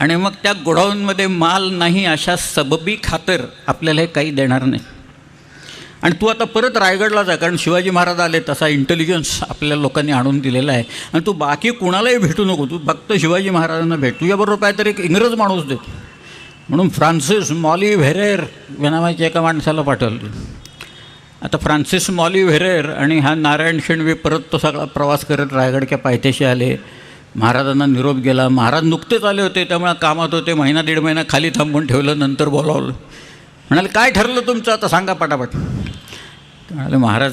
आणि मग त्या गोडाऊनमध्ये माल नाही अशा सबबी खातर आपल्याला हे काही देणार नाही. आणि तू आता परत रायगडला जा, कारण शिवाजी महाराज आले तसा इंटेलिजन्स आपल्या लोकांनी आणून दिलेला आहे. आणि तू बाकी कुणालाही भेटू नको, तू फक्त शिवाजी महाराजांना भेट. तुझ्याबरोबर काहीतरी एक इंग्रज माणूस दे. म्हणून फ्रान्सिस मॉली व्हेरेर या नावाच्या एका माणसाला पाठवलं. आता फ्रान्सिस मॉली व्हेरेर आणि हा नारायण शेणवे परत तो सगळा प्रवास करत रायगडच्या पायथ्याशी आले. महाराजांना निरोप गेला. महाराज नुकतेच आले होते, त्यामुळे कामात होते. महिना दीड महिना खाली थांबून ठेवलं, नंतर बोलावलं. म्हणाले काय ठरलं तुमचं आता सांगा पटापट. म्हणाले महाराज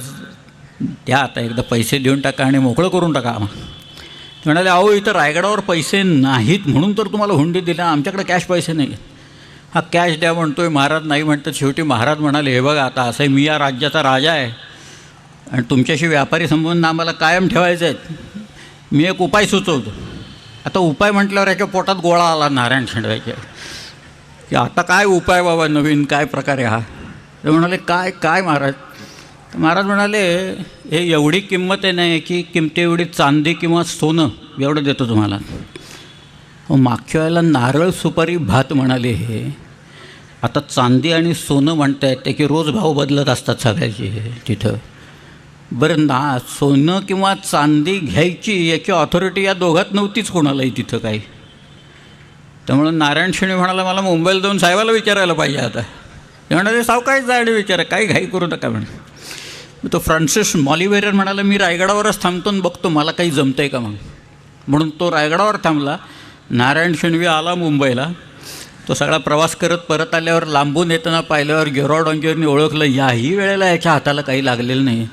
द्या आता एकदा पैसे देऊन टाका आणि मोकळं करून टाका. म्हणाले अहो इथं रायगडावर पैसे नाहीत म्हणून तर तुम्हाला हुंडी दिला, आमच्याकडे कॅश पैसे नाही. हा कॅश द्या म्हणतोय, महाराज नाही म्हणतात. शेवटी महाराज म्हणाले हे बघा आता असं मी या राज्याचा राजा आहे आणि तुमच्याशी व्यापारी संबंध आम्हाला कायम ठेवायचे आहेत. मी एक उपाय सुचवतो. आता उपाय म्हटल्यावर याच्या पोटात गोळा आला नारायण शेणव्याच्या की आता काय उपाय बाबा नवीन काय प्रकार आहे हा. ते म्हणाले काय काय महाराज. तर महाराज म्हणाले हे एवढी किंमत आहे नाही की किमती एवढी चांदी किंवा सोनं एवढं देतो तुम्हाला. मागच्या वेळेला नारळ सुपारी भात म्हणाले हे. आता चांदी आणि सोनं म्हणतायत ते की रोज भाव बदलत असतात सगळ्याचे तिथं. बरं ना सोनं किंवा चांदी घ्यायची याची ऑथॉरिटी या दोघात नव्हतीच कोणालाही तिथं काही. त्यामुळं नारायण शेणे म्हणाला मला मुंबईला जाऊन साहेबाला विचारायला पाहिजे आता. ते म्हणाले सावकाश जा आणि विचारा काही घाई करू नका म्हणे. तो फ्रान्सिस मॉली व्हेरेर म्हणाला मी रायगडावरच थांबतो आणि बघतो मला काही जमतं आहे का मग. म्हणून तो रायगडावर थांबला. नारायण शेणवी आला मुंबईला. तो सगळा प्रवास करत परत आल्यावर लांबून येताना पाहिल्यावर गेरॉड ऑंजरनी ओळखलं याही वेळेला याच्या हाताला काही लागलेलं नाही.